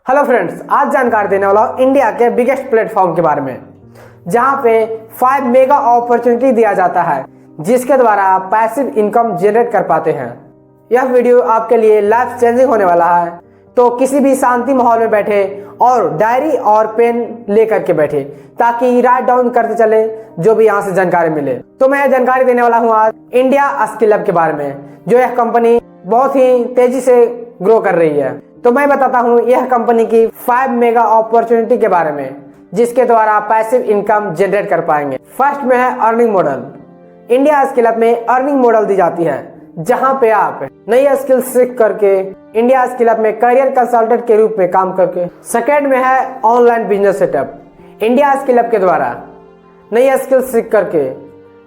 Hello friends, आज जानकारी देने वाला हूँ इंडिया के बिगेस्ट प्लेटफॉर्म के बारे में, जहाँ पे 5 मेगा अपॉर्चुनिटी दिया जाता है जिसके द्वारा आप पैसिव इनकम जनरेट कर पाते हैं। यह वीडियो आपके लिए लाइफ चेंजिंग होने वाला है, तो किसी भी शांति माहौल में बैठे और डायरी और पेन लेकर के बैठे ताकि राइट डाउन करते चले जो भी यहाँ से जानकारी मिले। तो मैं जानकारी देने वाला हूँ आज इंडिया स्किल हब के बारे में, जो यह कंपनी बहुत ही तेजी से ग्रो कर रही है। तो मैं बताता हूँ यह कंपनी की 5 मेगा अपॉर्चुनिटी के बारे में जिसके द्वारा आप पैसिव इनकम जनरेट कर पाएंगे। फर्स्ट में है earning model. India skill hub में अर्निंग मॉडल दी जाती है जहां पे आप नई स्किल सीख करके इंडिया स्किल हब में करियर कंसल्टेंट के रूप में काम करके। सेकेंड में है online business setup. India skill hub के द्वारा नई स्किल सीख करके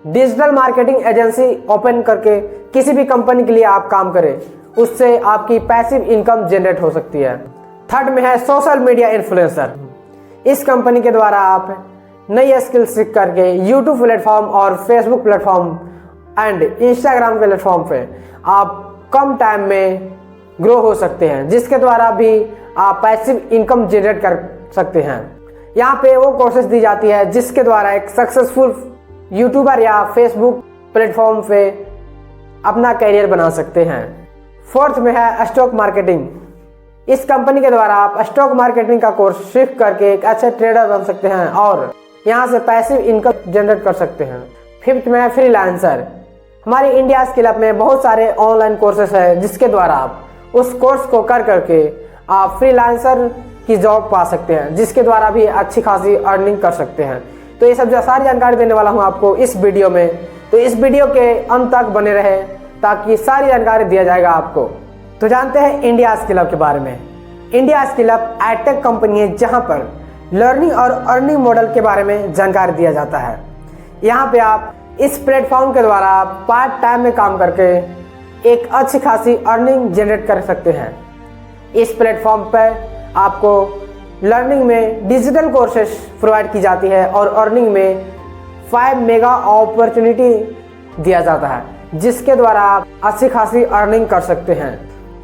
डिजिटल मार्केटिंग एजेंसी ओपन करके किसी भी कंपनी के लिए आप काम करें, उससे आपकी पैसिव इनकम जनरेट हो सकती है। थर्ड में है सोशल मीडिया इन्फ्लुएंसर। इस कंपनी के द्वारा आप नई स्किल सीख करके यूट्यूब प्लेटफॉर्म और Facebook platform and Instagram platform पे आप कम टाइम में ग्रो हो सकते हैं, जिसके द्वारा भी आप पैसिव इनकम जनरेट कर सकते हैं। यहाँ पे वो कोर्सेज दी जाती है जिसके द्वारा एक सक्सेसफुल यूट्यूबर या फेसबुक प्लेटफॉर्म पे अपना करियर बना सकते हैं। फोर्थ में है स्टॉक मार्केटिंग। इस कंपनी के द्वारा आप स्टॉक मार्केटिंग का कोर्स सीख करके एक अच्छे ट्रेडर बन सकते हैं और यहाँ से पैसिव इनकम जनरेट कर सकते हैं। फिफ्थ में है फ्रीलांसर। हमारे इंडिया स्किल हब में बहुत सारे ऑनलाइन कोर्सेस हैं जिसके द्वारा आप उस कोर्स को कर करके आप फ्रीलांसर की जॉब पा सकते हैं, जिसके द्वारा भी अच्छी खासी अर्निंग कर सकते हैं। तो ये सब सारी जानकारी देने वाला हूँ आपको इस वीडियो में, तो इस वीडियो के अंत तक बने रहे ताकि सारी जानकारी दिया जाएगा आपको। तो जानते हैं इंडिया स्किल हब के बारे में। India skill hub edtech company है जहां पर लर्निंग और अर्निंग मॉडल के बारे में जानकारी दिया जाता है। यहां पे आप इस प्लेटफॉर्म के द्वारा पार्ट टाइम में काम करके एक अच्छी खासी अर्निंग जनरेट कर सकते हैं। इस प्लेटफॉर्म पर आपको लर्निंग में डिजिटल कोर्सेस प्रोवाइड की जाती है और अर्निंग में 5 मेगा अपॉर्चुनिटी दिया जाता है, जिसके द्वारा आप अच्छी खासी अर्निंग कर सकते हैं।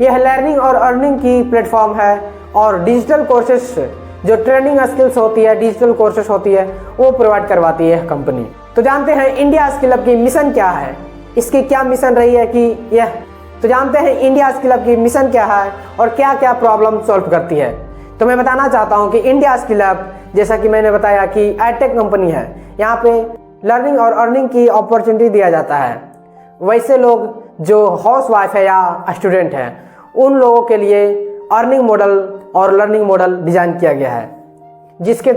यह लर्निंग और अर्निंग की प्लेटफॉर्म है और डिजिटल कोर्सेस जो ट्रेनिंग स्किल्स होती है, डिजिटल कोर्सेस होती है, वो प्रोवाइड करवाती है कंपनी। तो जानते हैं इंडिया स्किल हब की मिशन क्या है, इसकी क्या मिशन रही है कि यह तो जानते हैं इंडिया स्किल हब की मिशन क्या है और क्या क्या प्रॉब्लम सॉल्व करती है। तो मैं बताना चाहता हूँ कि इंडिया स्किल हब, जैसा कि मैंने बताया कि एडटेक कंपनी है, यहाँ पे लर्निंग और अर्निंग की अपॉर्चुनिटी दिया जाता है। वैसे लोग जो हाउस वाइफ है या स्टूडेंट हैं, उन लोगों के लिए अर्निंग मॉडल और लर्निंग मॉडल डिजाइन किया गया है जिसके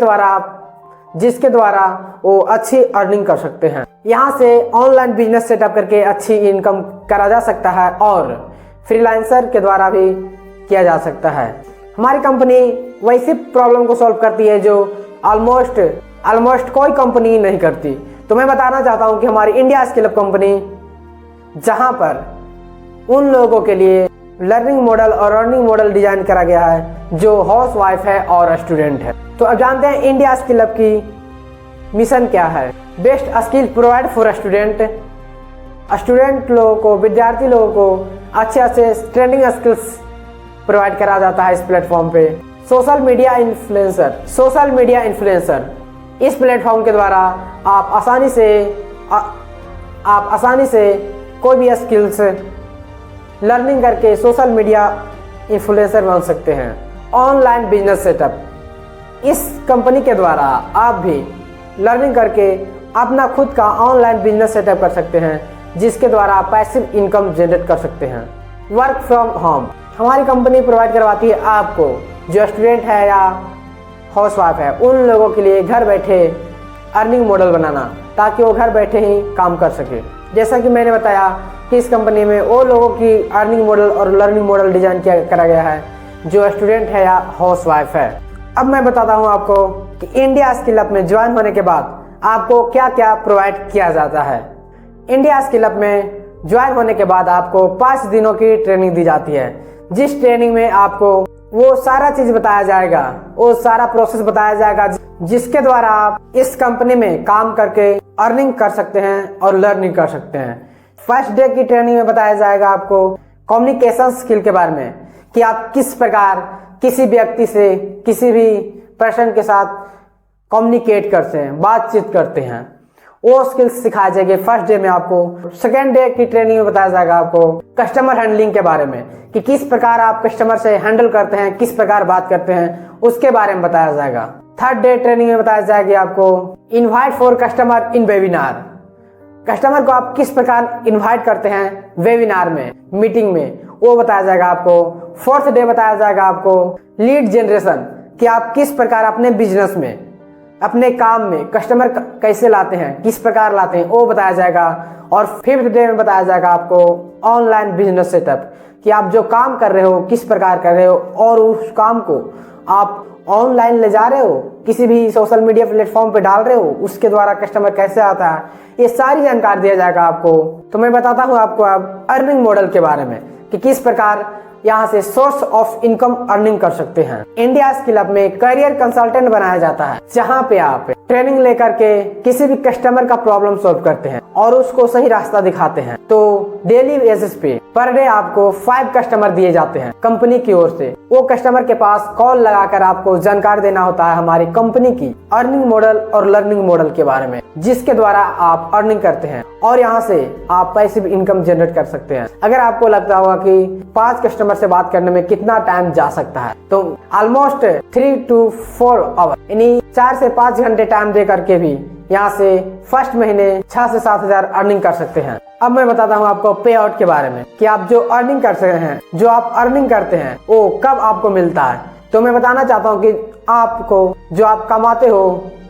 द्वारा वो अच्छी अर्निंग कर सकते हैं। यहाँ से ऑनलाइन बिजनेस सेटअप करके अच्छी इनकम करा जा सकता है और फ्रीलांसर के द्वारा भी किया जा सकता है। हमारी कंपनी वैसी प्रॉब्लम को सॉल्व करती है जो ऑलमोस्ट कोई कंपनी नहीं करती। तो मैं बताना चाहता हूँ कि हमारी इंडिया स्किल हब कंपनी जहाँ पर उन लोगों के लिए लर्निंग मॉडल और अर्निंग मॉडल डिजाइन करा गया है जो हाउस वाइफ है और स्टूडेंट है। तो अब जानते हैं इंडिया स्किल हब की मिशन क्या है। Best skill provide for student लोगों को, विद्यार्थी लोगों को अच्छे अच्छे ट्रेनिंग स्किल्स प्रोवाइड करा जाता है इस प्लेटफॉर्म पे। सोशल मीडिया इन्फ्लुएंसर, इस प्लेटफॉर्म के द्वारा आप आसानी से कोई भी स्किल्स लर्निंग करके सोशल मीडिया इन्फ्लुएंसर बन सकते हैं। ऑनलाइन बिजनेस सेटअप, इस कंपनी के द्वारा आप भी लर्निंग करके अपना खुद का ऑनलाइन बिजनेस सेटअप कर सकते हैं, जिसके द्वारा आप पैसिव इनकम जनरेट कर सकते हैं। वर्क फ्रॉम होम, हमारी कंपनी प्रोवाइड करवाती है आपको जो स्टूडेंट है या हाउस वाइफ है, उन लोगों के लिए घर बैठे अर्निंग मॉडल बनाना ताकि वो घर बैठे ही काम कर सके। जैसा कि मैंने बताया कि इस कंपनी में वो लोगों की अर्निंग मॉडल और लर्निंग मॉडल डिजाइन करा गया है जो स्टूडेंट है या हाउस वाइफ है। अब मैं बताता हूँ आपको कि इंडिया स्किल हब में ज्वाइन होने के बाद आपको क्या क्या प्रोवाइड किया जाता है। इंडिया स्किल हब में ज्वाइन होने के बाद आपको 5 दिनों की ट्रेनिंग दी जाती है, जिस ट्रेनिंग में आपको वो सारा चीज बताया जाएगा, वो सारा प्रोसेस बताया जाएगा जिसके द्वारा आप इस कंपनी में काम करके अर्निंग कर सकते हैं और लर्निंग कर सकते हैं। फर्स्ट डे की ट्रेनिंग में बताया जाएगा आपको कम्युनिकेशन स्किल के बारे में कि आप किस प्रकार किसी व्यक्ति से किसी भी पर्सन के साथ कम्युनिकेट करते हैं, बातचीत करते हैं, वो स्किल्स सिखाए जाएंगे फर्स्ट डे में आपको। सेकेंड डे की ट्रेनिंग में बताया जाएगा आपको कस्टमर हैंडलिंग के बारे में कि किस प्रकार आप कस्टमर से हैंडल करते हैं, किस प्रकार बात करते हैं, उसके बारे में बताया जाएगा। थर्ड डे ट्रेनिंग में बताया जाएगा आपको invite for customer in webinar, customer को आप किस प्रकार इनवाइट करते हैं वेबिनार में, मीटिंग में, वो बताया जाएगा आपको। फोर्थ डे बताया जाएगा आपको लीड जनरेशन कि आप किस प्रकार अपने बिजनेस में, अपने काम में कस्टमर कैसे लाते हैं, किस प्रकार लाते हैं, वो बताया जाएगा। और फिफ्थ डे में बताया जाएगा आपको ऑनलाइन बिजनेस सेटअप कि आप जो काम कर रहे हो किस प्रकार कर रहे हो और उस काम को आप ऑनलाइन ले जा रहे हो, किसी भी सोशल मीडिया प्लेटफॉर्म पे डाल रहे हो, उसके द्वारा कस्टमर कैसे आता है, ये सारी जानकारी दिया जाएगा आपको। तो मैं बताता हूँ आपको अब अर्निंग मॉडल के बारे में कि किस प्रकार यहाँ से सोर्स ऑफ इनकम अर्निंग कर सकते हैं। इंडिया स्किल हब में करियर कंसल्टेंट बनाया जाता है, जहाँ पे आप ट्रेनिंग लेकर के किसी भी कस्टमर का प्रॉब्लम सॉल्व करते हैं और उसको सही रास्ता दिखाते हैं। तो डेली बेसिस पे पर डे आपको 5 कस्टमर दिए जाते हैं कंपनी की ओर से। वो कस्टमर के पास कॉल लगाकर आपको जानकारी देना होता है हमारी कंपनी की अर्निंग मॉडल और लर्निंग मॉडल के बारे में, जिसके द्वारा आप अर्निंग करते हैं और यहाँ से आप पैसिव इनकम जनरेट कर सकते हैं। अगर आपको लगता होगा कि 5 कस्टमर से बात करने में कितना टाइम जा सकता है, तो ऑलमोस्ट 3 to 4 आवर यानी 4 से 5 घंटे टाइम दे करके भी यहाँ से फर्स्ट महीने 6 से 7 हजार अर्निंग कर सकते हैं। अब मैं बताता हूँ आपको पे आउट के बारे में कि आप जो अर्निंग करते हैं, जो आप अर्निंग करते हैं वो कब आपको मिलता है। तो मैं बताना चाहता हूँ कि आपको जो आप कमाते हो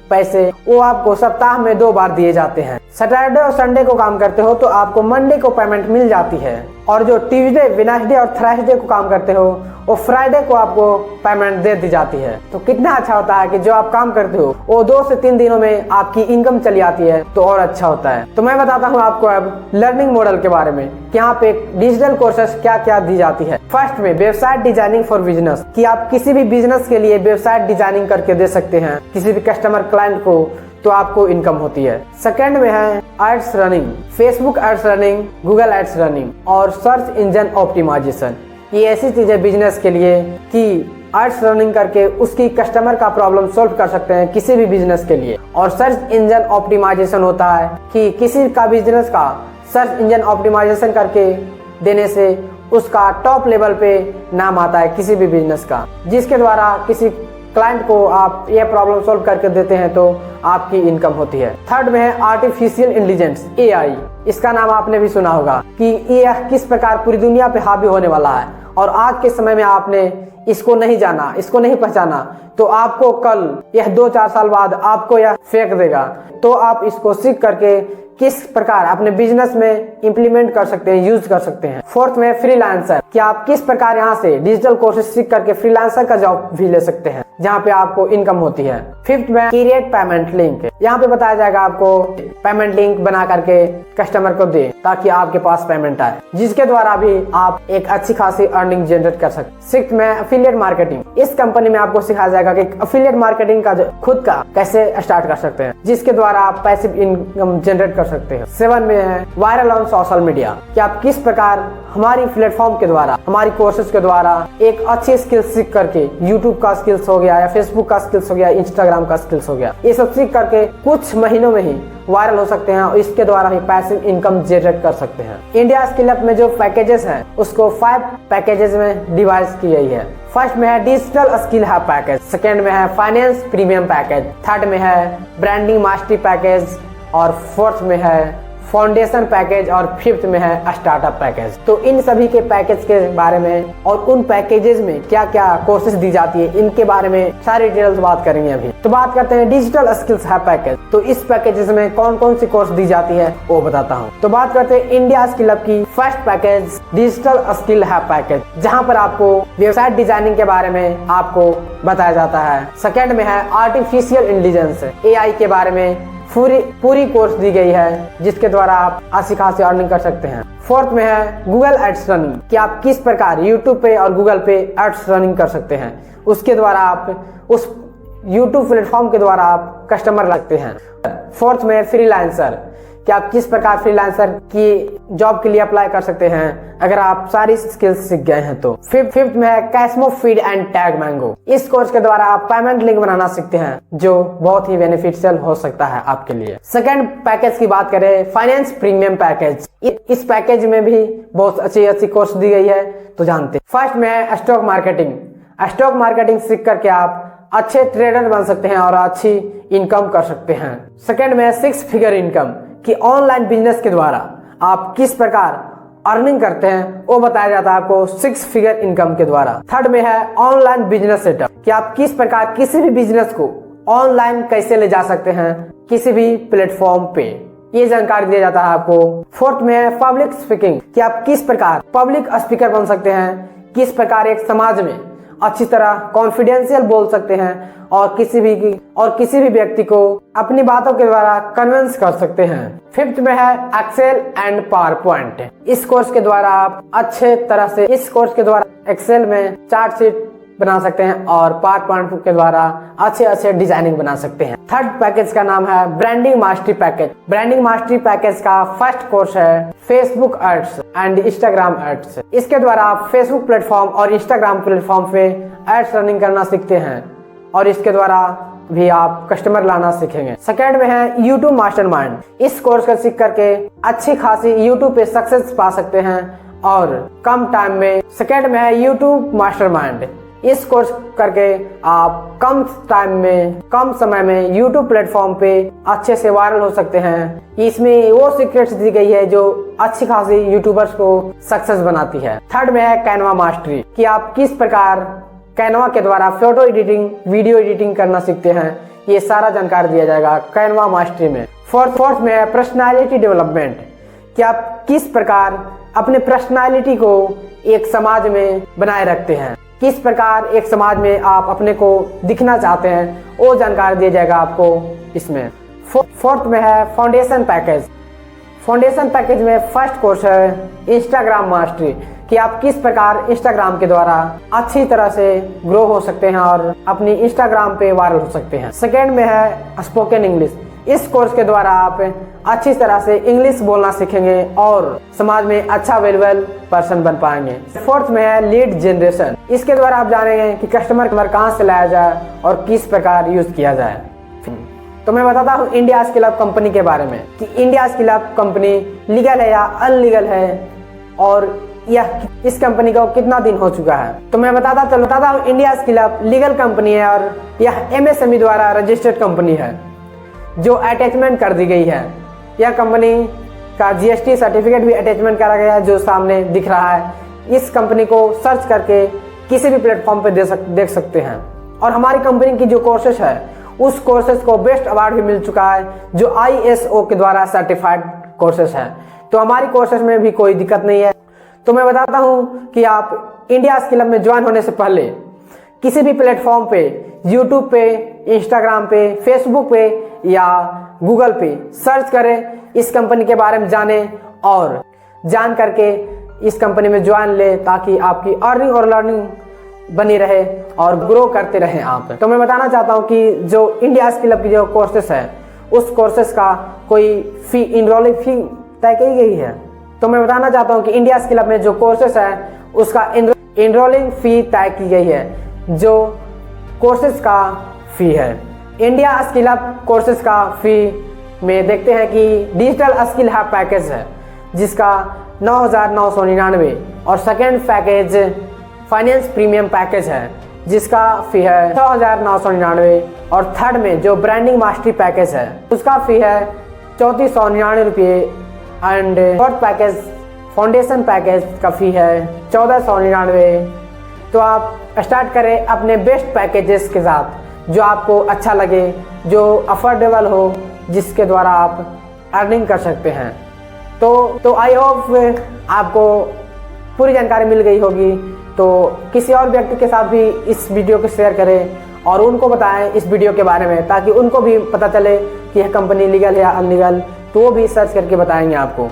पैसे, वो आपको सप्ताह में 2 बार दिए जाते हैं। सैटरडे और संडे को काम करते हो तो आपको मंडे को पेमेंट मिल जाती है, और जो ट्यूसडे, वेडनेसडे और थर्सडे को काम करते हो वो फ्राइडे को आपको पेमेंट दे दी जाती है। तो कितना अच्छा होता है कि जो आप काम करते हो वो 2 से 3 दिनों में आपकी इनकम चली आती है, तो और अच्छा होता है। तो मैं बताता हूँ आपको अब लर्निंग मॉडल के बारे में कि यहाँ पे डिजिटल कोर्सेस क्या क्या दी जाती है। फर्स्ट में वेबसाइट डिजाइनिंग फॉर बिजनेस कि आप किसी भी बिजनेस के लिए वेबसाइट डिजाइनिंग करके दे सकते हैं किसी भी कस्टमर क्लाइंट को, तो आपको इनकम होती है। सेकंड में है ads running, Facebook ads running, Google ads running और सर्च इंजन ऑप्टिमाइजेशन। ये ऐसी चीजें बिजनेस के लिए कि एड्स रनिंग करके उसकी कस्टमर का प्रॉब्लम सॉल्व कर सकते हैं किसी भी बिजनेस के लिए। और सर्च इंजन ऑप्टिमाइजेशन होता है कि किसी का बिजनेस का सर्च इंजन ऑप्टिमाइजेशन करके देने से उसका टॉप लेवल पे नाम आता है किसी भी बिजनेस का, जिसके द्वारा किसी क्लाइंट को आप ये प्रॉब्लम सॉल्व करके देते हैं तो आपकी इनकम होती है। थर्ड में है आर्टिफिशियल इंटेलिजेंस, AI। इसका नाम आपने भी सुना होगा कि ये किस प्रकार पूरी दुनिया पे हावी होने वाला है, और आज के समय में आपने इसको नहीं जाना, इसको नहीं पहचाना, तो आपको कल यह 2-4 साल बाद आपको यह फेंक देगा। तो आप इसको सीख करके किस प्रकार अपने बिजनेस में इंप्लीमेंट कर सकते हैं, यूज कर सकते हैं। फोर्थ में फ्रीलांसर कि आप किस प्रकार यहाँ से डिजिटल कोर्सेज सीख करके फ्रीलांसर का जॉब भी ले सकते हैं, जहाँ पे आपको इनकम होती है। फिफ्थ में क्रिएट पेमेंट लिंक, यहाँ पे बताया जाएगा आपको पेमेंट लिंक बना करके कस्टमर को दे ताकि आपके पास पेमेंट आए, जिसके द्वारा भी आप एक अच्छी खासी अर्निंग जनरेट कर सकते। सिक्स्थ में एफिलिएट मार्केटिंग, इस कंपनी में आपको सिखाया जाएगा कि एफिलिएट मार्केटिंग का खुद का कैसे स्टार्ट कर सकते हैं, जिसके द्वारा आप पैसिव इनकम जनरेट कर सकते हैं। 7 में है वायरल ऑन सोशल मीडिया कि आप किस प्रकार हमारी प्लेटफॉर्म के द्वारा, हमारी कोर्सेज के द्वारा एक अच्छी स्किल सीख करके, यूट्यूब का स्किल्स हो गया या फेसबुक का स्किल्स हो गया, इंस्टाग्राम का स्किल्स हो गया, ये सब सीख करके कुछ महीनों में ही वायरल हो सकते हैं और इसके द्वारा ही पैसिव इनकम जनरेट कर सकते हैं। इंडिया स्किल हब में जो पैकेजेस हैं उसको 5 पैकेजेस में डिवाइड की गई है। फर्स्ट में है digital skill hub package, second में है फाइनेंस प्रीमियम पैकेज, थर्ड में है ब्रांडिंग मास्टरी पैकेज, और फोर्थ में है फाउंडेशन पैकेज, और फिफ्थ में है स्टार्टअप पैकेज। तो इन सभी के पैकेज के बारे में और उन पैकेजेस में क्या क्या कोर्सेज दी जाती है, इनके बारे में सारी डिटेल्स बात करेंगे अभी। तो बात करते हैं डिजिटल स्किल्स हब पैकेज। तो इस पैकेजेस में कौन कौन सी कोर्स दी जाती है वो बताता हूँ। तो बात करते हैं इंडिया स्किल हब की first package digital skill hub package, जहाँ पर आपको वेबसाइट डिजाइनिंग के बारे में आपको बताया जाता है। सेकेंड में है आर्टिफिशियल इंटेलिजेंस, AI के बारे में पूरी कोर्स दी गई है, जिसके द्वारा आप अच्छी खासी अर्निंग कर सकते हैं। फोर्थ में है गूगल एड्स रनिंग कि आप किस प्रकार यूट्यूब पे और गूगल पे एड्स रनिंग कर सकते हैं, उसके द्वारा आप उस यूट्यूब प्लेटफॉर्म के द्वारा आप कस्टमर लगते हैं। फोर्थ में फ्रीलांसर कि आप किस प्रकार फ्रीलांसर की जॉब के लिए अप्लाई कर सकते हैं अगर आप सारी स्किल्स सीख गए हैं तो। फिफ्थ में है कैशमो फीड एंड टैग मैंगो। इस कोर्स के द्वारा आप पेमेंट लिंक बनाना सीखते हैं जो बहुत ही बेनिफिशियल हो सकता है आपके लिए। सेकंड पैकेज की बात करें, फाइनेंस प्रीमियम पैकेज। इस पैकेज में भी बहुत अच्छी कोर्स दी गई है तो जानते हैं। फर्स्ट में है स्टॉक मार्केटिंग। स्टॉक मार्केटिंग सीख करके आप अच्छे ट्रेडर बन सकते हैं और अच्छी इनकम कर सकते हैं। सेकंड में 6 फिगर इनकम कि ऑनलाइन बिजनेस के द्वारा आप किस प्रकार अर्निंग करते हैं वो बताया जाता है आपको 6 फिगर इनकम के द्वारा। थर्ड में है ऑनलाइन बिजनेस सेटअप कि आप किस प्रकार किसी भी बिजनेस को ऑनलाइन कैसे ले जा सकते हैं किसी भी प्लेटफॉर्म पे, ये जानकारी दिया जाता है आपको। फोर्थ में है पब्लिक स्पीकिंग कि आप किस प्रकार पब्लिक स्पीकर बन सकते हैं, किस प्रकार एक समाज में अच्छी तरह कॉन्फिडेंशियल बोल सकते हैं और किसी भी व्यक्ति को अपनी बातों के द्वारा कन्विंस कर सकते हैं। फिफ्थ में है एक्सेल एंड पावर पॉइंट। इस कोर्स के द्वारा आप अच्छे तरह से एक्सेल में चार्ट शीट बना सकते हैं और पावर पॉइंट के द्वारा अच्छे डिजाइनिंग बना सकते हैं। थर्ड पैकेज का नाम है branding mastery package. Branding mastery package का फर्स्ट कोर्स है Facebook ads and Instagram ads. इसके द्वारा आप फेसबुक प्लेटफॉर्म और इंस्टाग्राम प्लेटफॉर्म पे एड्स रनिंग करना सीखते हैं और इसके द्वारा भी आप कस्टमर लाना सीखेंगे। सेकेंड में है यूट्यूब मास्टरमाइंड। इस कोर्स को सीख करके अच्छी खासी यूट्यूब पे सक्सेस पा सकते हैं और कम टाइम में। सेकेंड में है यूट्यूब मास्टरमाइंड। इस कोर्स करके आप कम समय में YouTube प्लेटफॉर्म पे अच्छे से वायरल हो सकते हैं। इसमें वो सीक्रेट्स दी गई है जो अच्छी खासी यूट्यूबर्स को सक्सेस बनाती है। थर्ड में है कैनवा मास्टरी कि आप किस प्रकार कैनवा के द्वारा फोटो एडिटिंग, वीडियो एडिटिंग करना सीखते हैं, ये सारा जानकारी दिया जाएगा कैनवा मास्टरी में। फोर्थ में है पर्सनालिटी डेवलपमेंट कि आप किस प्रकार अपने पर्सनालिटी को एक समाज में बनाए रखते हैं, किस प्रकार एक समाज में आप अपने को दिखना चाहते हैं, वो जानकारी दिया जाएगा आपको इसमें। फोर्थ में है फाउंडेशन पैकेज। फाउंडेशन पैकेज में फर्स्ट कोर्स है इंस्टाग्राम मास्टरी कि आप किस प्रकार इंस्टाग्राम के द्वारा अच्छी तरह से ग्रो हो सकते हैं और अपनी इंस्टाग्राम पे वायरल हो सकते हैं। सेकेंड में है स्पोकन इंग्लिश। इस कोर्स के द्वारा आप अच्छी तरह से इंग्लिश बोलना सीखेंगे और समाज में अच्छा वेल्युएबल पर्सन बन पाएंगे। फोर्थ में है लीड जनरेशन। इसके द्वारा आप जानेंगे कि कस्टमर कहाँ से लाया जाए और किस प्रकार यूज किया जाए। तो मैं बताता हूँ इंडिया स्किल अप कंपनी के बारे में कि India skill up company legal है या अनलीगल है और यह इस कंपनी को कितना दिन हो चुका है। तो मैं बताता हूँ India skill up legal company है और यह MSME द्वारा रजिस्टर्ड कंपनी है जो अटैचमेंट कर दी गई है। यह कंपनी का GST सर्टिफिकेट भी अटैचमेंट करा गया है जो सामने दिख रहा है। इस कंपनी को सर्च करके किसी भी प्लेटफॉर्म पे देख सकते हैं। और हमारी कंपनी की जो कोर्सेज है उस कोर्सेज को बेस्ट अवार्ड भी मिल चुका है जो ISO के द्वारा सर्टिफाइड कोर्सेज है। तो हमारी कोर्सेज में भी कोई दिक्कत नहीं है। तो मैं बताता हूँ कि आप इंडिया स्किल अप में ज्वाइन होने से पहले किसी भी प्लेटफॉर्म पे, यूट्यूब पे, इंस्टाग्राम पे, फेसबुक पे या गूगल पे सर्च करें, इस कंपनी के बारे में जानें और जान करके इस कंपनी में ज्वाइन ले ताकि आपकी अर्निंग और लर्निंग बनी रहे और ग्रो करते रहें आप। तो मैं बताना चाहता हूँ कि जो इंडिया स्किल अप की जो कोर्सेस है उस कोर्सेस का कोई इनरोलिंग फी तय की गई है। तो मैं बताना चाहता हूँ कि इंडिया स्किल अप में जो कोर्सेस है उसका इनरोलिंग फी तय की गई है जो कोर्सेज का फी है। इंडिया स्किल अप कोर्सेज का फी में देखते हैं कि डिजिटल स्किल हब पैकेज है जिसका 9,999 और second package finance premium package है जिसका फी है 6,999 और थर्ड में जो ब्रांडिंग मास्टरी पैकेज है उसका फी है 3,499 रुपये and fourth package foundation package का फी है 1,499। तो आप स्टार्ट करें अपने बेस्ट पैकेजेस के साथ जो आपको अच्छा लगे, जो अफोर्डेबल हो, जिसके द्वारा आप अर्निंग कर सकते हैं। तो आई होप आपको पूरी जानकारी मिल गई होगी। तो किसी और व्यक्ति के साथ भी इस वीडियो को शेयर करें और उनको बताएं इस वीडियो के बारे में ताकि उनको भी पता चले कि यह कंपनी लीगल है या अनलीगल, तो वो भी सर्च करके बताएंगे आपको।